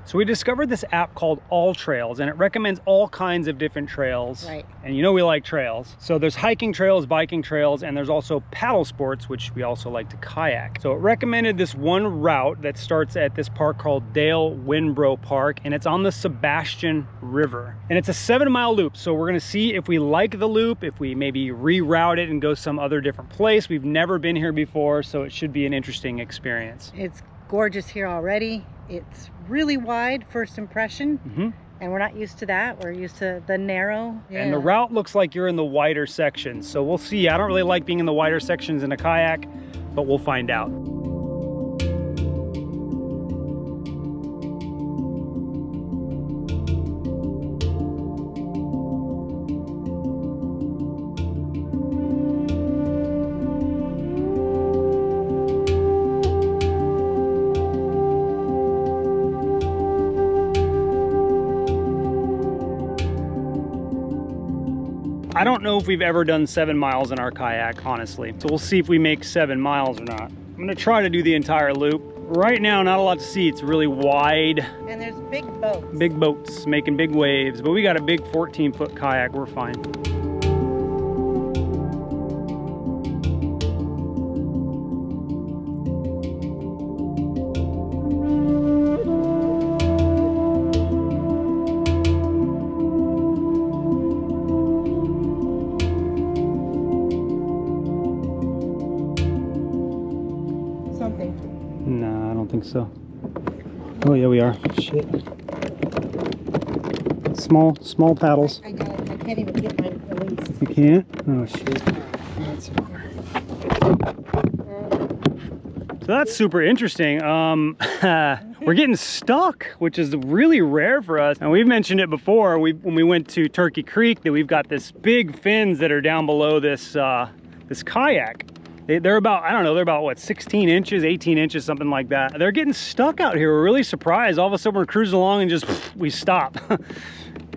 So we discovered this app called All Trails, and it recommends all kinds of different trails. Right. And you know we like trails. So there's hiking trails, biking trails, and there's also paddle sports, which we also like to kayak. So it recommended this one route that starts at this park called Dale Winbro Park, and it's on the Sebastian River. And it's a 7-mile loop. So we're gonna see if we like the loop, if we maybe reroute it and go some other different place. We've never been here before, so it should be an interesting experience. It's gorgeous here already. It's really wide, first impression, and we're not used to that. We're used to the narrow. And the route looks like you're in the wider sections, so we'll see. I don't really like being in the wider sections in a kayak, but we'll find out. I don't know if we've ever done 7 miles in our kayak, honestly. So we'll see if we make 7 miles or not. I'm gonna try to do the entire loop. Right now, not a lot to see. It's really wide. And there's big boats. Big boats making big waves, but we got a big 14-foot kayak, we're fine. Nah, I don't think so. Oh yeah, we are. Shit. Small paddles. I got it. I can't even get mine released. You can't? Oh shit. So that's super interesting. We're getting stuck, which is really rare for us. And we've mentioned it before. When we went to Turkey Creek, that we've got this big fins that are down below this this kayak. They're about, I don't know, they're about what, 16 inches, 18 inches, something like that. They're getting stuck out here. We're really surprised. All of a sudden we're cruising along and just, we stop.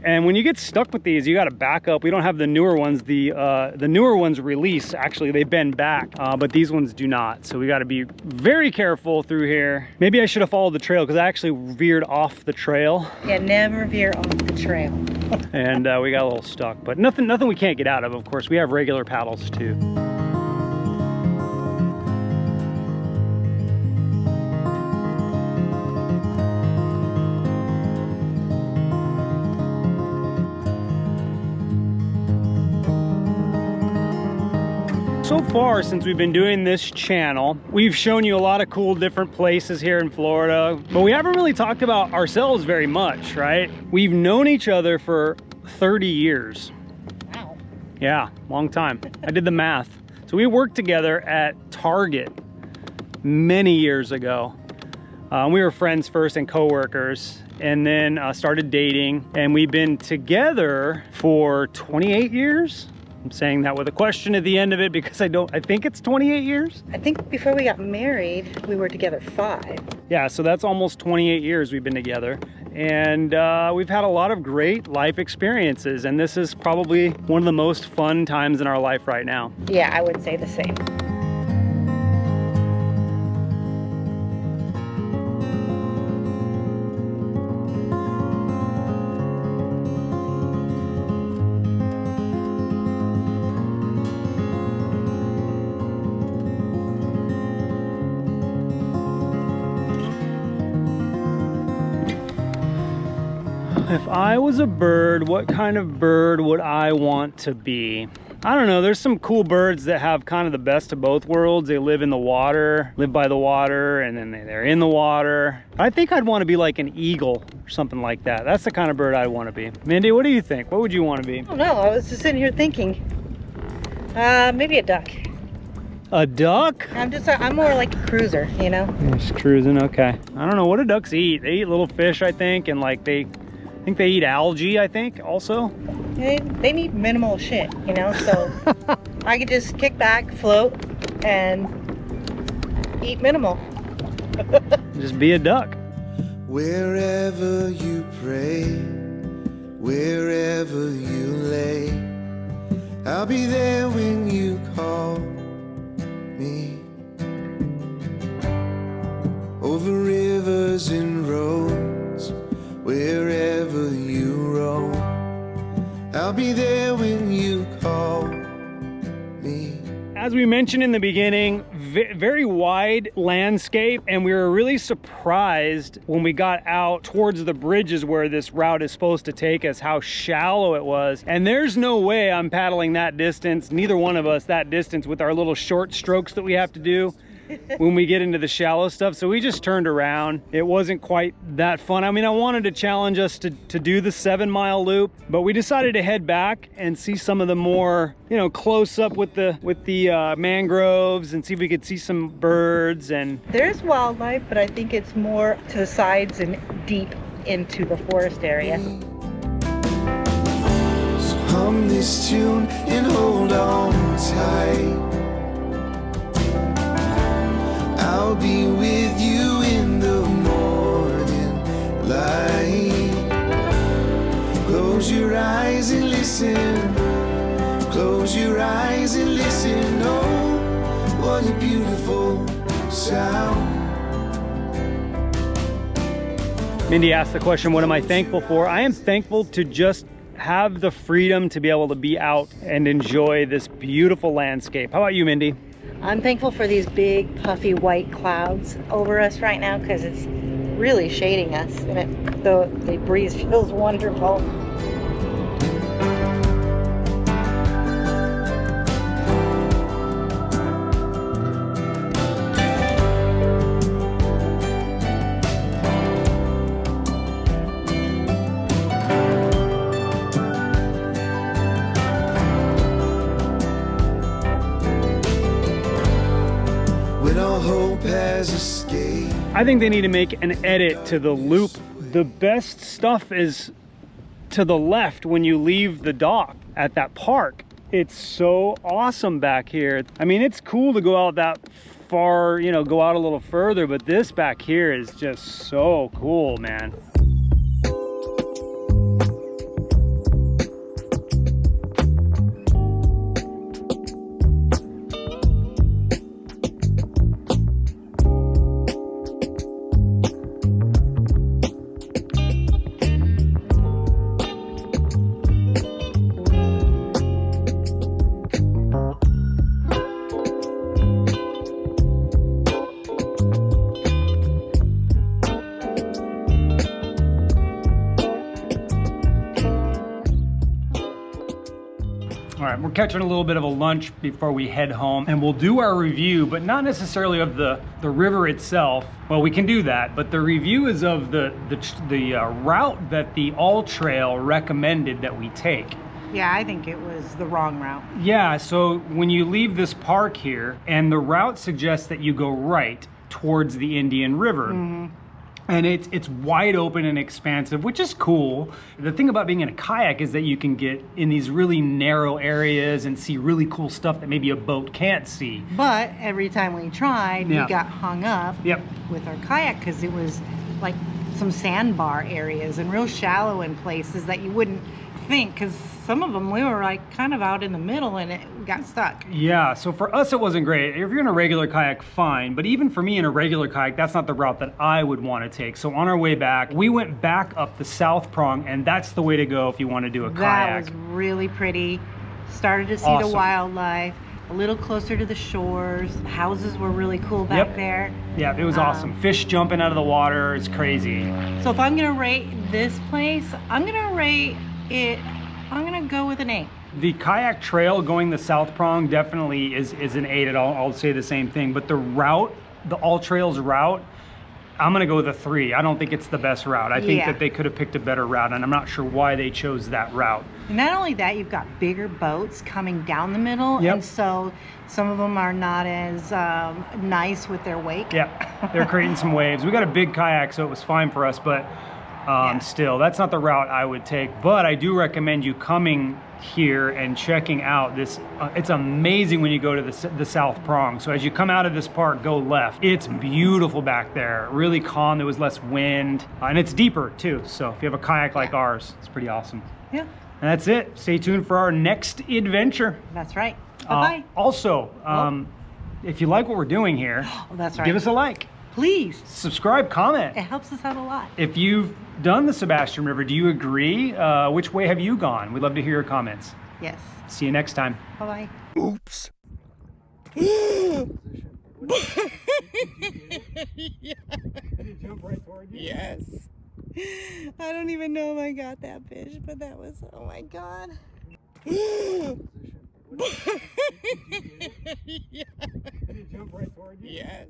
And when you get stuck with these, you got to back up. We don't have the newer ones. The newer ones release, actually, they bend back, but these ones do not. So we got to be very careful through here. Maybe I should have followed the trail because I actually veered off the trail. Yeah, never veer off the trail. And we got a little stuck, but nothing we can't get out of course. We have regular paddles too. So far, since we've been doing this channel, we've shown you a lot of cool different places here in Florida, but we haven't really talked about ourselves very much, right? We've known each other for 30 years. Wow. Yeah, long time. I did the math. So we worked together at Target many years ago. We were friends first and co-workers, and then started dating, and we've been together for 28 years. I'm saying that with a question at the end of it because I think it's 28 years. I think before we got married, we were together 5. Yeah, so that's almost 28 years we've been together. And we've had a lot of great life experiences, and this is probably one of the most fun times in our life right now. Yeah, I would say the same. If I was a bird, what kind of bird would I want to be? I don't know, there's some cool birds that have kind of the best of both worlds. They live in the water, live by the water, and then they're in the water. I think I'd want to be like an eagle or something like that. That's the kind of bird I'd want to be. Mindy, what do you think? What would you want to be? I don't know, I was just sitting here thinking. Maybe a duck. A duck? I'm more like a cruiser, you know? Just cruising, okay. I don't know, what do ducks eat? They eat little fish, I think, and like I think they eat algae, I think, also. They need minimal shit, you know, so I could just kick back, float, and eat minimal. Just be a duck. Wherever you pray, wherever you lay, I'll be there when you call me. Over rivers and roads, I'll be there when you call me. As we mentioned in the beginning, very wide landscape, and we were really surprised when we got out towards the bridges where this route is supposed to take us, how shallow it was. And there's no way I'm paddling that distance, neither one of us that distance, with our little short strokes that we have to do when we get into the shallow stuff. So we just turned around. It wasn't quite that fun. I mean, I wanted to challenge us to do the 7-mile loop, but we decided to head back and see some of the more, you know, close up with the mangroves, and see if we could see some birds. And There's wildlife, but I think it's more to the sides and deep into the forest area. So hum this tune and hold on tight. I'll be with you in the morning light. Close your eyes and listen. Close your eyes and listen. Oh, what a beautiful sound. Mindy asked the question, what am I thankful for? I am thankful to just have the freedom to be able to be out and enjoy this beautiful landscape. How about you, Mindy? I'm thankful for these big puffy white clouds over us right now, because it's really shading us, and the breeze feels wonderful. I think they need to make an edit to the loop. The best stuff is to the left when you leave the dock at that park. It's so awesome back here. I mean, it's cool to go out that far, you know, go out a little further, but this back here is just so cool, man. All right, we're catching a little bit of a lunch before we head home, and we'll do our review, but not necessarily of the river itself. Well, we can do that, but the review is of the route that the All Trail recommended that we take. Yeah, I think it was the wrong route. Yeah, so when you leave this park here, and the route suggests that you go right towards the Indian River. Mm-hmm. And it's wide open and expansive, which is cool. The thing about being in a kayak is that you can get in these really narrow areas and see really cool stuff that maybe a boat can't see. But every time we tried, we got hung up with our kayak, because it was like some sandbar areas and real shallow in places that you wouldn't think, because some of them we were like kind of out in the middle and it got stuck. Yeah, so for us it wasn't great. If you're in a regular kayak, fine, but even for me in a regular kayak, that's not the route that I would want to take. So on our way back, we went back up the South Prong, and that's the way to go if you want to do a kayak. That was really pretty. Started to see the wildlife, a little closer to the shores. Houses were really cool back there. Yeah, it was awesome. Fish jumping out of the water, it's crazy. So if I'm gonna rate this place, I'm gonna rate it, I'm gonna go with an 8. The kayak trail going the South Prong definitely is an 8. I'll say the same thing, but the route, the All Trails route, I'm gonna go with a 3. I don't think it's the best route. I think that they could have picked a better route, and I'm not sure why they chose that route. And not only that, you've got bigger boats coming down the middle, and so some of them are not as nice with their wake. Yeah, they're creating some waves. We got a big kayak, so it was fine for us, but still, that's not the route I would take. But I do recommend you coming here and checking out this. It's amazing when you go to the South Prong. So as you come out of this park, go left. It's beautiful back there, really calm. There was less wind, and it's deeper too. So if you have a kayak like ours, it's pretty awesome. Yeah. And that's it. Stay tuned for our next adventure. That's right. Bye-bye. Also, if you like what we're doing here, that's right, give us a like. Please. Subscribe, comment. It helps us out a lot. If you've done the Sebastian River. Do you agree? Which way have you gone? We'd love to hear your comments. Yes. See you next time. Bye-bye. Oops. Yeah. Did it jump right toward you? Yes. I don't even know if I got that fish, but that was, oh my God. Yeah. Did it jump right toward you? Yes.